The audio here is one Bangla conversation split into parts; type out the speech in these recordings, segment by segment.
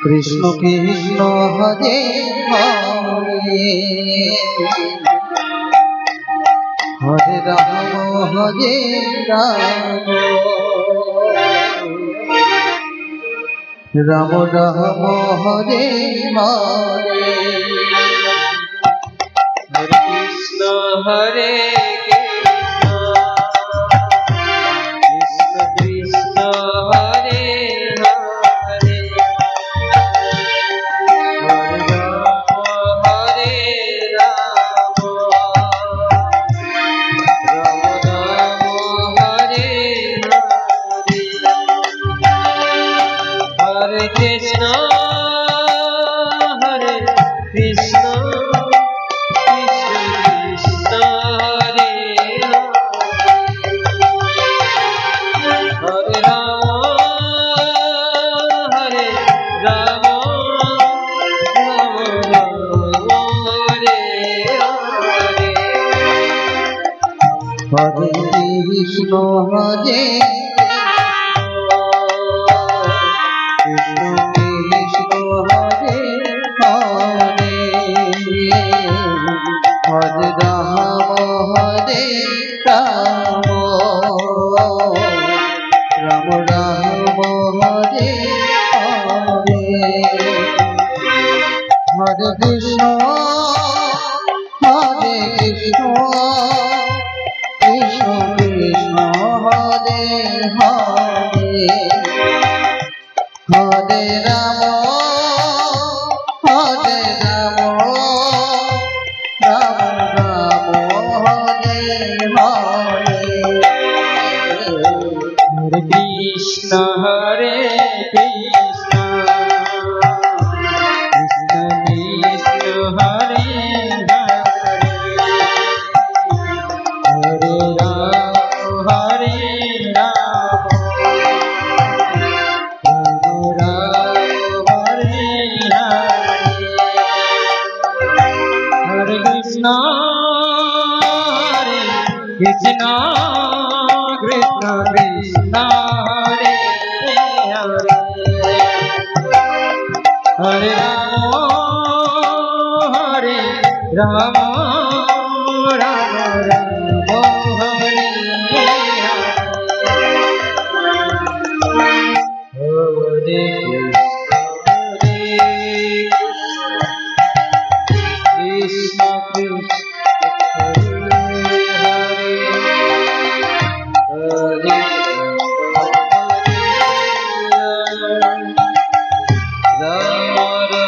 Krishna Krishna Hare Hare Hare Ram Hare Ram Ram Ram Hare Hare Hare Krishna Hare Krishna Krishna Hare Hare Hare Ram Hare Ram Ram Ram Hare Hare Hare Krishna Hare Krishna Hare Krishna Hare Krishna Krishna Hare Hare Hare Ram Hare Ram Ram Ram Hare Hare Hare Krishna Hare Krishna Krishna Krishna Hare Hare Hare Ram Ram Ram Hare Hare Hare Krishna Hare Krishna Krishna Krishna Hare Hare Hare Ram Ram Hare Hare Krishna Hare Krishna Krishna Krishna Hare Hare Hare Ram Ram Ram Hare Hare Krishna Krishna Hare Hare Ram Ram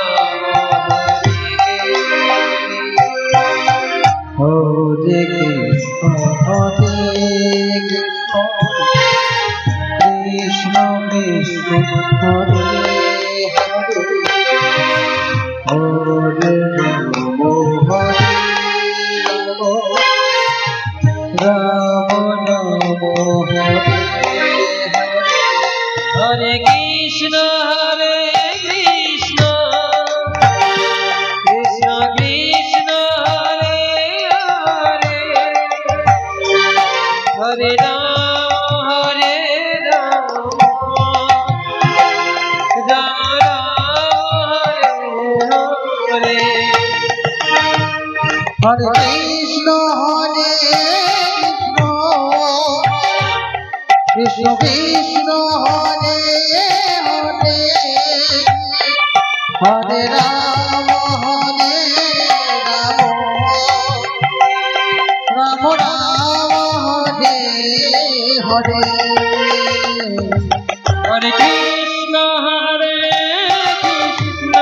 Hare Krishna Krishna Krishna Hare Hare Ram Hare Ram Ram Hare Hare Krishna Hare Krishna Krishna Krishna Hare Hare Hare Ram Ram Hare Hare Krishna Hare Krishna Krishna Hare Hare Hare Ram Ram Ram Hare Hare Hare Krishna Hare Krishna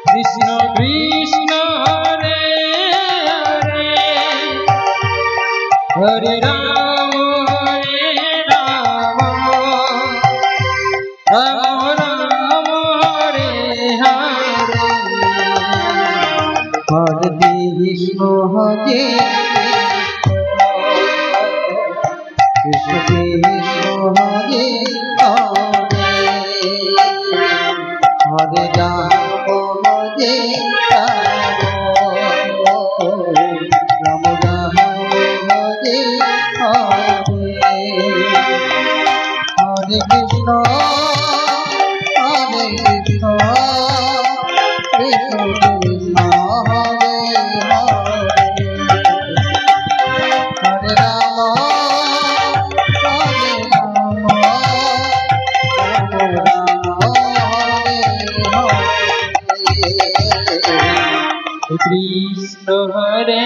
Krishna Krishna Hare Hare Hare Ram Ram Ram Hare Hare Hare Krishna Hare Krishna Krishna Hare Hare Hare Ram Hare Ram Ram Ram Hare Hare Hare Krishna Hare Krishna Krishna Krishna Hare Hare Hare Ram Krishna Hare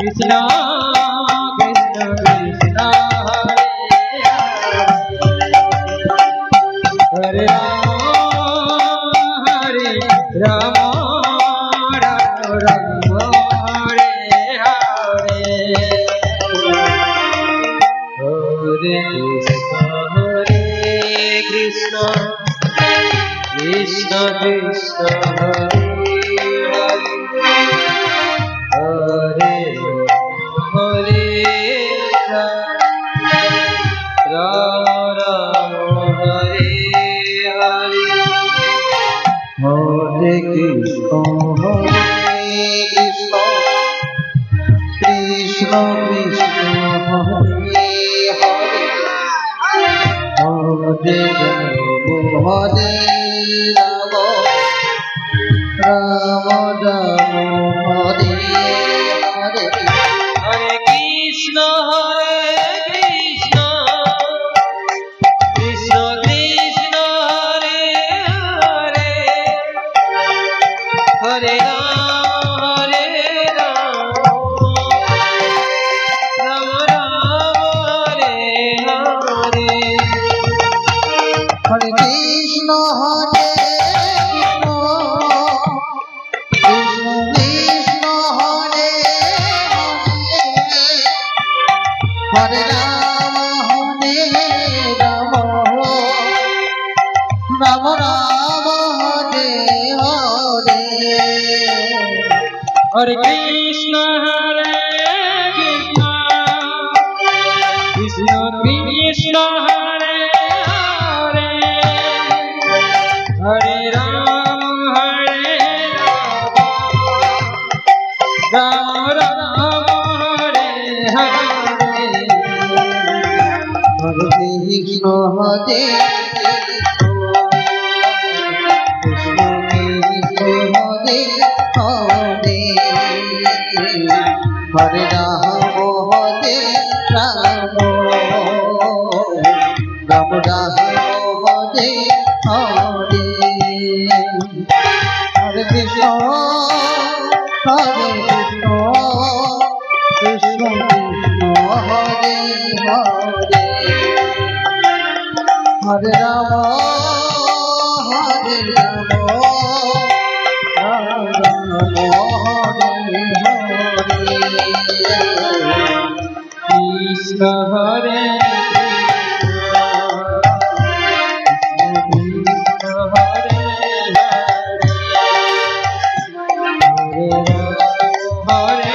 Krishna Krishna Hare Hare Ram Hare Hare Krishna Krishna Krishna Krishna Hare Ram Ram Ram Hare Hare Hare Krishna Krishna Krishna Hare Hare Hare Ram Ram Hare Hare Hare Krishna Krishna Krishna Hare Hare Hare Ram Ram Ram Hare Hare Hare Krishna Krishna Krishna Hare Hare Hare Ram Ram Ram Hare Hare Hare Krishna Krishna Krishna Hare Hare Ram Ram Ram Ram Hare Hare Hare Krishna Krishna Krishna Krishna Hare Hare Hare Ram Ram Ram Hare Hare Hare Krishna Hare Krishna Krishna Hare Hare Hare Ram Ram Ram Ram Hare Hare Hare Krishna Krishna Krishna Hare Hare Hare Ram Ram Ram Hare Hare Krishna Hare Krishna Hare Hare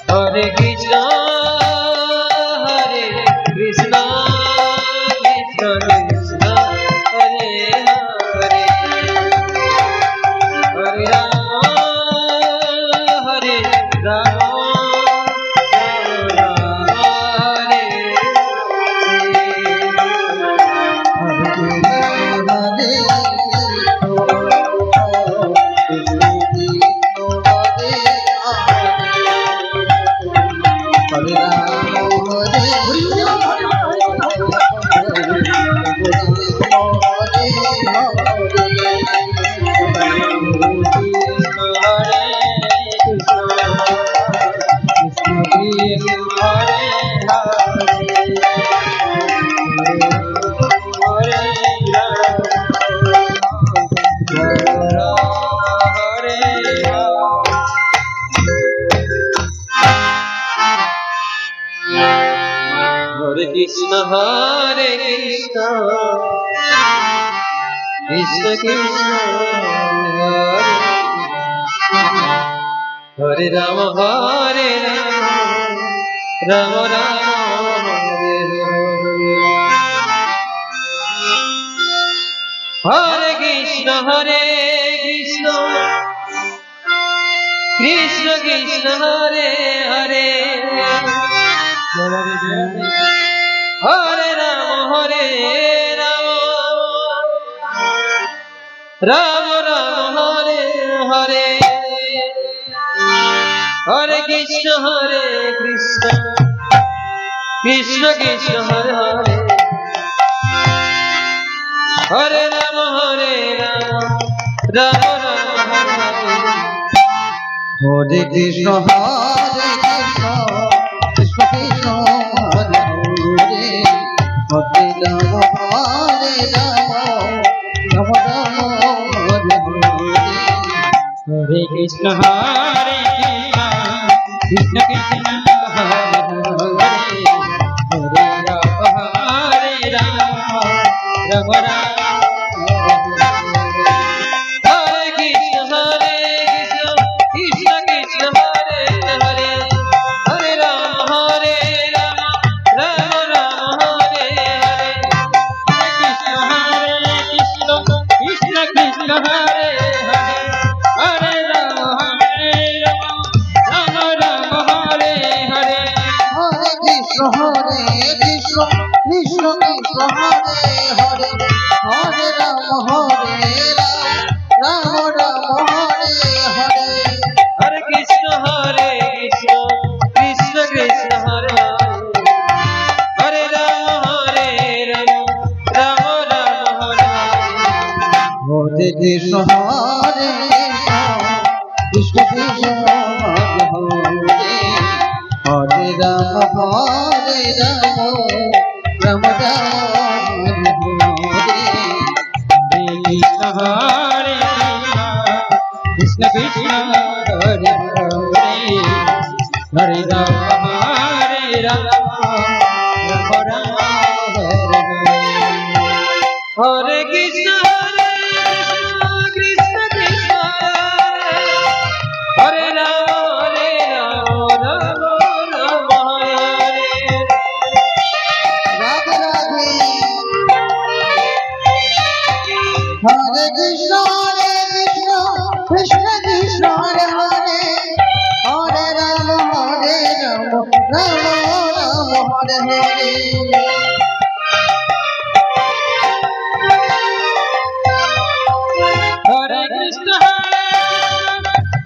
Hare Krishna Hare Krishna Krishna Krishna Hare Hare Hare Ram Ram Hare Hare Krishna Krishna Krishna Hare Ram Hare Ram Ram Ram Hare Hare Hare Krishna Krishna Krishna Hare Hare Hare Ram Ram Ram Hare Hare Hare Krishna Krishna Krishna Hare Hare Hare Ram Ram Ram Hare Hare Krishna Krishna Krishna Hare Hare Hare Ram Ram Ram Hare Hare Hare Krishna Krishna Krishna Hare Hare Hare Ram Ram Ram Hare Krishna Krishna Krishna Hare Hare Hare Ram Ram Ram Hare Hare Krishna Krishna Krishna Hare Hare Hare Ram Ram Ram Hare Hare Hare Krishna Krishna Krishna Hare Hare Hare Ram Ram Hare Hare Hare Krishna Krishna Krishna Hare Hare Ram Ram Ram Hare Hare Krishna Krishna Krishna Hare Hare Ram Ram Ram Hare Hare Krishna Krishna Hare Hare Hare Ram Ram Ram Hare Hare Krishna Krishna Krishna Hare Ram Ram Ram Hare Radhe Radhe Hare Krishna Krishna Krishna Hare Hare Hare Ram Ram Ram Hare Hare Hare Krishna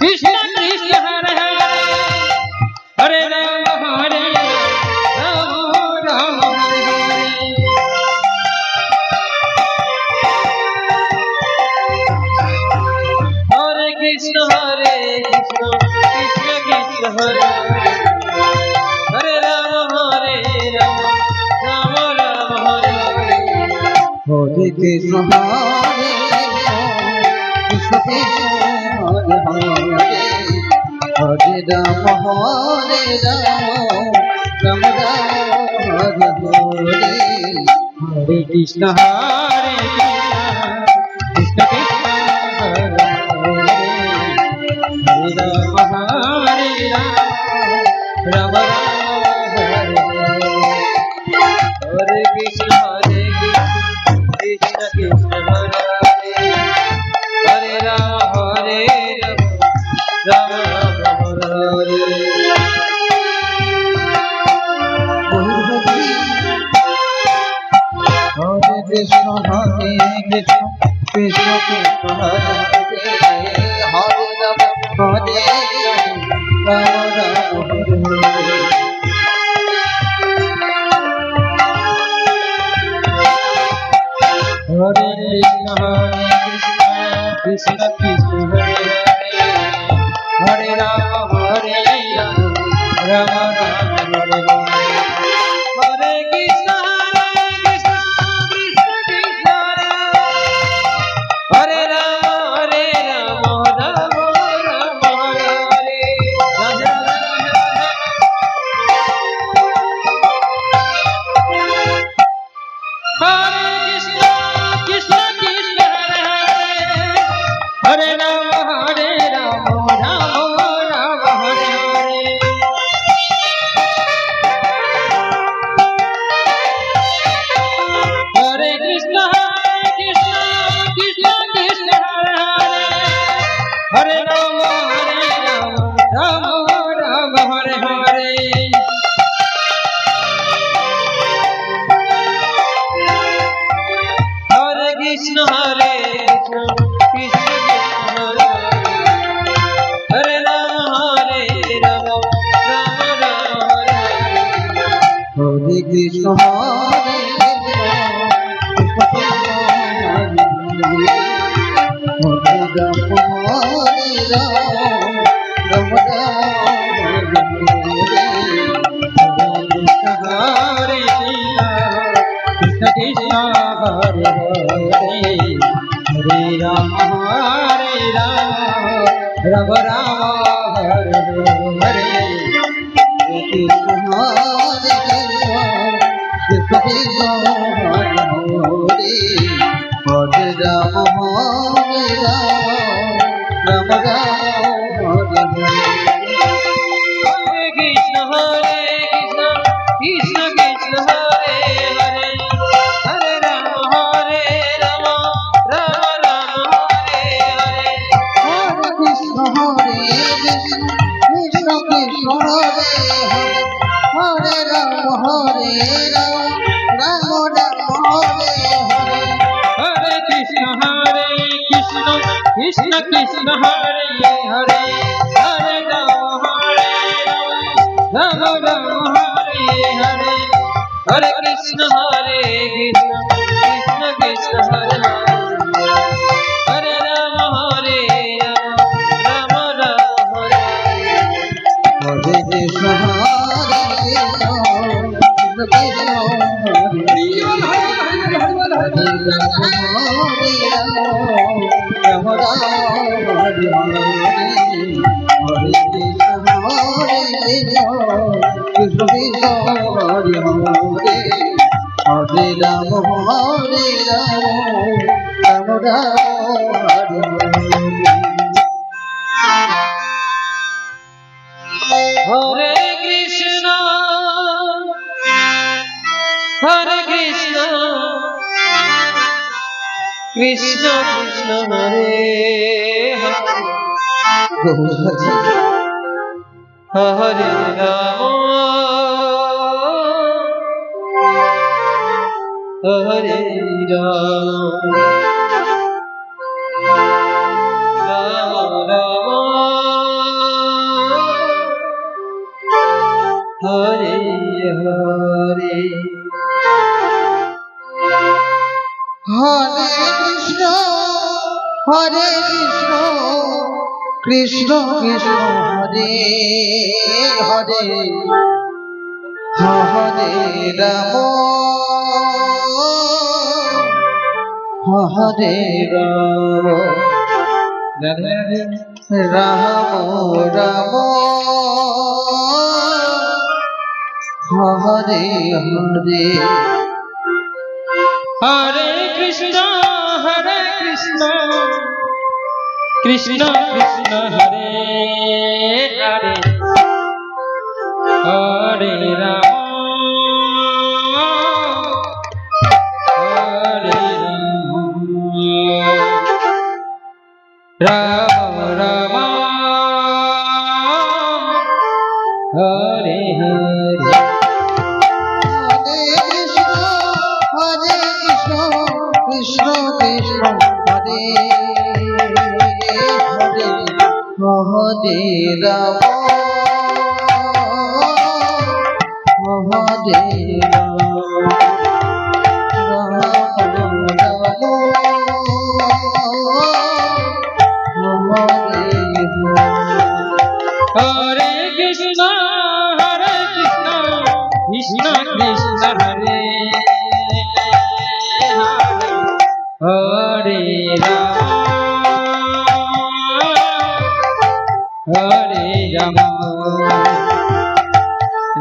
Krishna Krishna Hare Hare Hare Ram Ram Hare Hare Krishna Krishna Krishna Hare Hare Ram Ram Ram Hare Hare Hare Krishna Krishna Krishna Hare Hare Hare Ram Ram Ram Hare Hare Krishna Krishna Krishna Hare Hare Hare Ram Ram Ram Hare Hare Krishna Krishna Krishna Hare Hare Ram Ram Ram Hare Hare Krishna Krishna Krishna Krishna Hare Hare Ram Ram Ram Hare Hare Krishna Krishna Hare Hare Ram Ram Ram Hare Hare Krishna Krishna Krishna Hare Ram Ram Ram Hare Radhe Hare Krishna Krishna Krishna Hare Rama Rama Hare Hare Krishna Hare Krishna Krishna Krishna Hare Hare Rama Hare Rama Rama Rama Hare Hare Krishna Krishna Krishna Hare Hare Hare Rama Hare Rama Rama Rama Hare Hare Krishna Hare Krishna Krishna Krishna Hare Hare Hare Rama Hare Rama Rama Rama Hare Hare Hare Krishna Krishna Krishna Hare Hare Hare Rama Hare Rama Rama Rama Hare Hare Hare Krishna Krishna Krishna Hare Hare Rama Hare Rama Rama Rama Hare Hare Krishna Hare Krishna Krishna Hare Krishna Krishna Krishna Hare Hare Hare Rama Hare Rama Rama Rama Hare Hare Hare Krishna Krishna Krishna Hare Hare Hare Rama Hare Rama Rama Rama Hare Hare Hare Krishna Krishna Krishna Hare Hare Hare Rama Hare Rama Rama Hare Hare Krishna Krishna Hare Hare Hare Rama Hare Rama Hare Krishna Krishna Krishna Hare Hare Hare Rama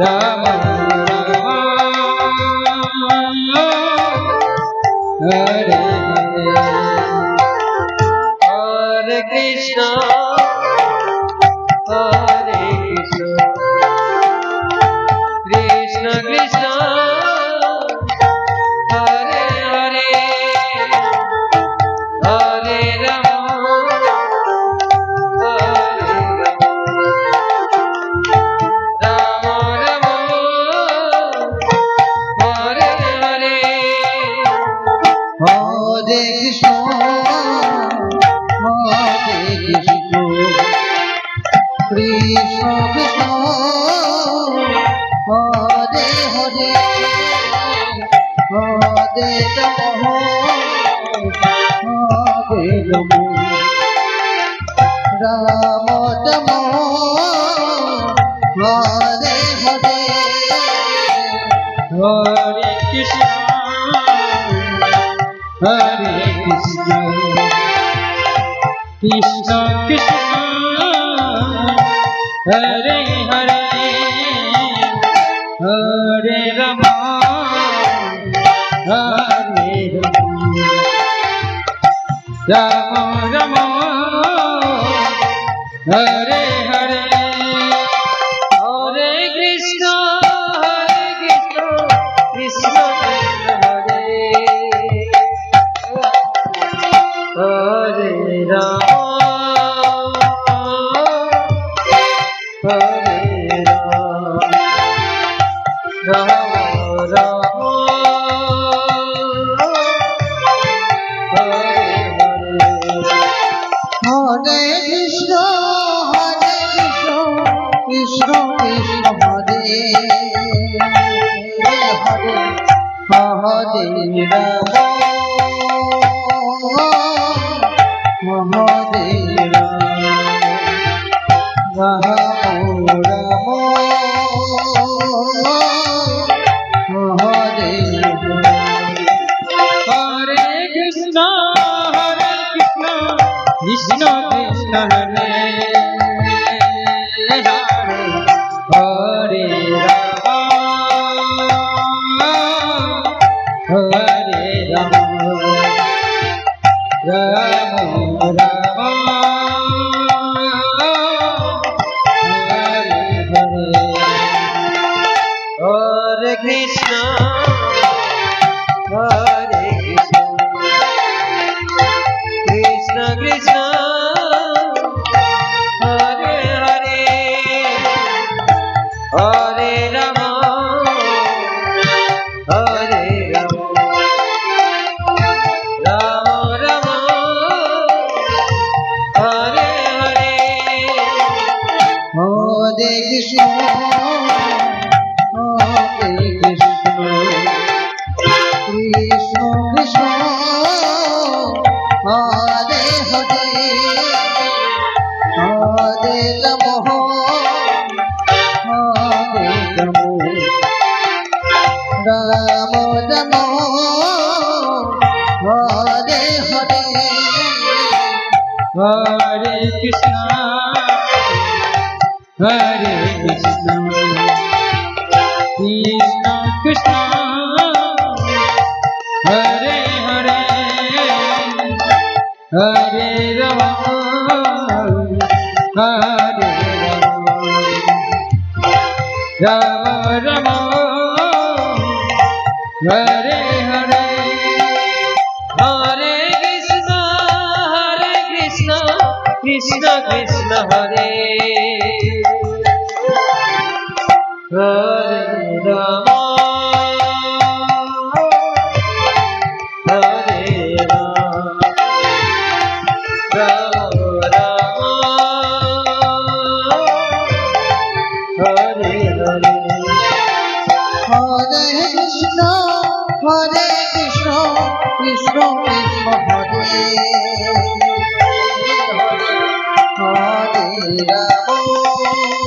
Rama Rama Hare Hare Krishna Krishna Krishna Hare Hare Hare Rama Hare Rama Rama Hare Hare Hare Krishna Ram Ram Ram Hare Hare Hare Krishna Krishna Krishna Hare Hare Hare Ram Hare Ram Ram Hare Hare Hare Krishna Krishna Hare Hare Ram Hare Ram Ram Hare Krishna Krishna Krishna Hare Hare Hare Ram Hare Ram Ram Ram Hare Hare Krishna Krishna Krishna Hare Hare Hare Ram Hare Ram Ram Ram Hare Hare Hare Krishna Hare Krishna Krishna Krishna Hare Hare Hare Rama Hare Rama Rama Rama Hare Hare Hare Krishna Krishna Krishna Hare Hare Hare Ram Hare Ram Ram Ram Hare Hare Hare Krishna Hare Krishna Krishna Krishna Hare Hare Hare Rama Hare Rama Rama Hare Hare Hare Krishna Krishna Krishna Hare Hare Rama Hare Rama Rama Rama Hare Hare Hare Krishna Krishna Krishna Hare Hare Ram